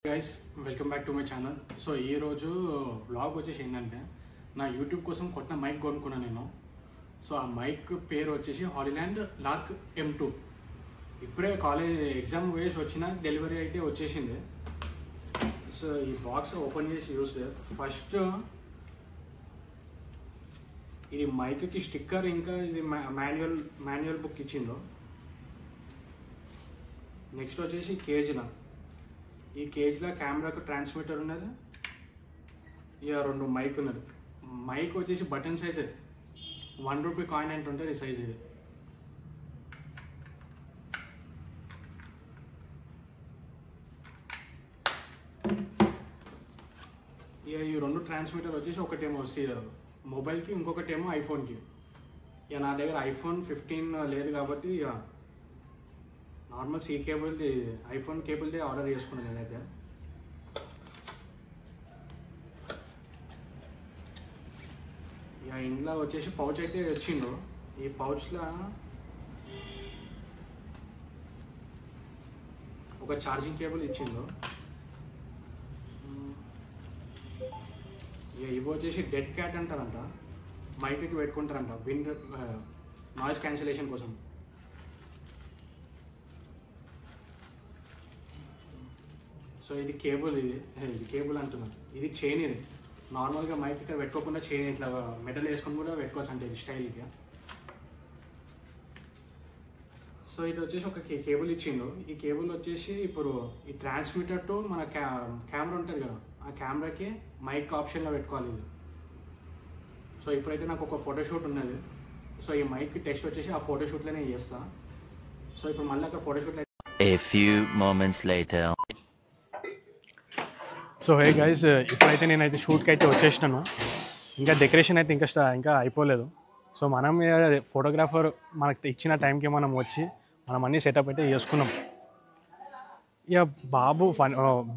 Guys welcome back to my channel. So ఈరోజు vlog వచ్చేసి ఏంటంటే నా యూట్యూబ్ కోసం కొత్త మైక్ కొనుక్కున్నాను నేను. సో ఆ మైక్ పేరు వచ్చేసి హాలీల్యాండ్ లార్క్ M2. ఇప్పుడే కాలేజ్ ఎగ్జామ్ వేసి వచ్చిన డెలివరీ అయితే వచ్చేసింది. సో ఈ బాక్స్ ఓపెన్ చేసి చూస్తే ఫస్ట్ ఇది మైక్కి స్టిక్కర్ ఇంకా ఇది మాన్యువల్ బుక్ ఇచ్చిందో. నెక్స్ట్ వచ్చేసి కేజ్లా ఈ కేజ్లో కెమెరాకు ట్రాన్స్మిటర్ ఉన్నది, ఇక రెండు మైక్ ఉన్నది. మైక్ వచ్చేసి బటన్ సైజ్ ₹1 కాయిన్ అంటే ఉంటుంది సైజ్. ఇది ఇక ఈ రెండు ట్రాన్స్మిటర్ వచ్చేసి ఒకటేమో మొబైల్కి, ఇంకొకటేమో ఐఫోన్కి. ఇక నా దగ్గర iPhone 15 లేదు కాబట్టి ఇక నార్మల్ C కేబుల్ది ఐఫోన్ కేబుల్ది ఆర్డర్ చేసుకున్నాను నేనైతే. ఇక ఇంట్లో వచ్చేసి పౌచ్ అయితే వచ్చిండు. ఈ పౌచ్లో ఒక ఛార్జింగ్ కేబుల్ ఇచ్చిండు. ఇక ఇవి వచ్చేసి డెడ్ క్యాట్ అంటారంట, మైక్కి పెట్టుకుంటారంట నాయిస్ క్యాన్సిలేషన్ కోసం. సో ఇది కేబుల్, ఇది కేబుల్ అంటున్నాను. ఇది చైన్. ఇది నార్మల్గా మైక్ ఇక్కడ పెట్టుకోకుండా చైన్ ఇట్లా మెటల్ వేసుకొని కూడా పెట్టుకోవచ్చు అంటే ఇది స్టైల్గా. సో ఇది వచ్చేసి ఒక కేబుల్ ఇచ్చిండు. ఈ కేబుల్ వచ్చేసి ఇప్పుడు ఈ ట్రాన్స్మిటర్ టు మన కెమెరా ఉంటుంది కదా, ఆ కెమెరాకి మైక్ ఆప్షన్లో పెట్టుకోవాలి ఇది. సో ఇప్పుడైతే నాకు ఒక ఫోటోషూట్ ఉన్నది. సో ఈ మైక్ టెస్ట్ వచ్చేసి ఆ ఫోటోషూట్లోనే చేస్తా. సో ఇప్పుడు మళ్ళీ అక్కడ ఫోటోషూట్లో A few moments later. So hey guys, ఇప్పుడైతే నేనైతే షూట్కి అయితే వచ్చేసినాను. ఇంకా డెకరేషన్ అయితే ఇంకా అయిపోలేదు. సో మనం ఫోటోగ్రాఫర్ మనకు ఇచ్చిన టైంకి మనం వచ్చి మనం అన్నీ సెటప్ అయితే చేసుకున్నాం. ఇక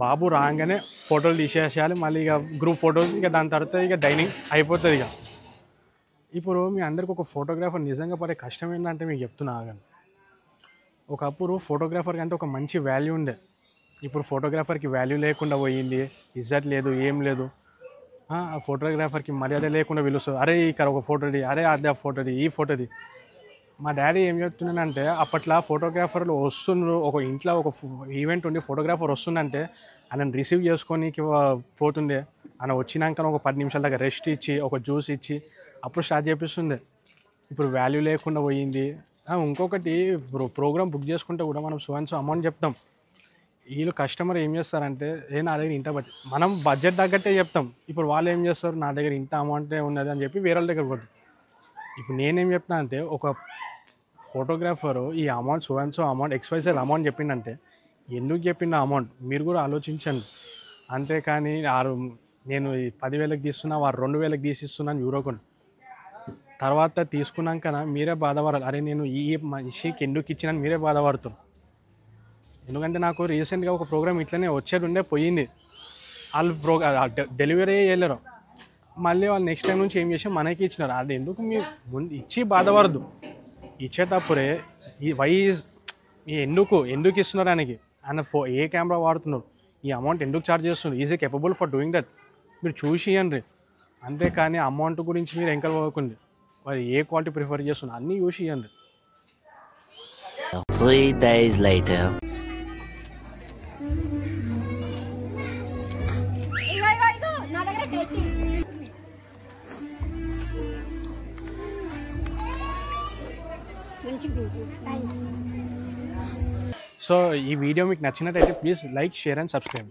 బాబు రాగానే ఫోటోలు తీసేసేయాలి. మళ్ళీ ఇక గ్రూప్ ఫొటోస్, ఇక దాని తర్వాత ఇక డైనింగ్ అయిపోతుంది. ఇక ఇప్పుడు మీ అందరికి ఒక ఫోటోగ్రాఫర్ నిజంగా పడే కష్టం ఏంటంటే మీకు చెప్తున్నా ఆగండి. ఒకప్పుడు ఫోటోగ్రాఫర్కి అంటే ఒక మంచి వాల్యూ ఉండే. ఇప్పుడు ఫోటోగ్రాఫర్కి వాల్యూ లేకుండా పోయింది, ఇజ్జత్ లేదు, ఏం లేదు. ఆ ఫోటోగ్రాఫర్కి మర్యాద లేకుండా పిలుస్తుంది. అరే ఇక్కడ ఒక ఫోటోది, అరే అదే ఫోటోది, ఈ ఫోటోది. మా డాడీ ఏం చెప్తున్నానంటే, అప్పట్లో ఫోటోగ్రాఫర్లు వస్తున్నారు, ఒక ఇంట్లో ఒక ఈవెంట్ ఉండి ఫోటోగ్రాఫర్ వస్తుందంటే ఆయనను రిసీవ్ చేసుకొని పోతుండే. ఆయన వచ్చినాక ఒక 10 నిమిషాల దాకా రెస్ట్ ఇచ్చి, ఒక జ్యూస్ ఇచ్చి అప్పుడు స్టార్ట్ చేపిస్తుండే. ఇప్పుడు వాల్యూ లేకుండా పోయింది. ఇంకొకటి ప్రోగ్రామ్ బుక్ చేసుకుంటే కూడా మనం సో అమౌంట్ చెప్తాం. వీళ్ళు కస్టమర్ ఏం చేస్తారంటే, నా దగ్గర ఇంత బడ్జెట్, మనం బడ్జెట్ తగ్గట్టే చెప్తాం. ఇప్పుడు వాళ్ళు ఏం చేస్తారు, నా దగ్గర ఇంత అమౌంటే ఉన్నది అని చెప్పి వేరే వాళ్ళ దగ్గర పోతుంది. ఇప్పుడు నేనేం చెప్తాను అంటే, ఒక ఫోటోగ్రాఫరు ఈ amount so amount XYZ amount చెప్పిందంటే ఎందుకు చెప్పిన అమౌంట్ మీరు కూడా ఆలోచించండి. అంతేకాని నేను 10,000కి తీస్తున్నా, వారు 2,000కి తీసిస్తున్నాను చూడకుండా. తర్వాత తీసుకున్నాక మీరే బాధపడాలి. అరే నేను ఈ మనిషికి ఎందుకు ఇచ్చినాను మీరే బాధపడుతారు. ఎందుకంటే నాకు రీసెంట్గా ఒక ప్రోగ్రామ్ ఇట్లనే వచ్చేది పోయింది. వాళ్ళు డెలివరీ చేయలేరు. మళ్ళీ వాళ్ళు నెక్స్ట్ టైం నుంచి ఏం చేసి మనకి ఇచ్చినారు. అది ఎందుకు మీరు ముందు ఇచ్చి బాధపడద్దు. ఇచ్చేటప్పుడే ఎందుకు ఇస్తున్నారు ఆయనకి, ఆయన ఏ కెమెరా వాడుతున్నారు, ఈ అమౌంట్ ఎందుకు ఛార్జ్ చేస్తున్నారు, is capable for doing that మీరు చూసి ఇవ్వండి. అంతేకాని అమౌంట్ గురించి మీరు ఎంకర్ పోకండి. మరి ఏ క్వాలిటీ ప్రిఫర్ చేస్తున్నారు అన్నీ చూసి ఇవ్వండి. 3 days later. సో ఈ వీడియో మీకు నచ్చినట్టయితే please like, share and subscribe.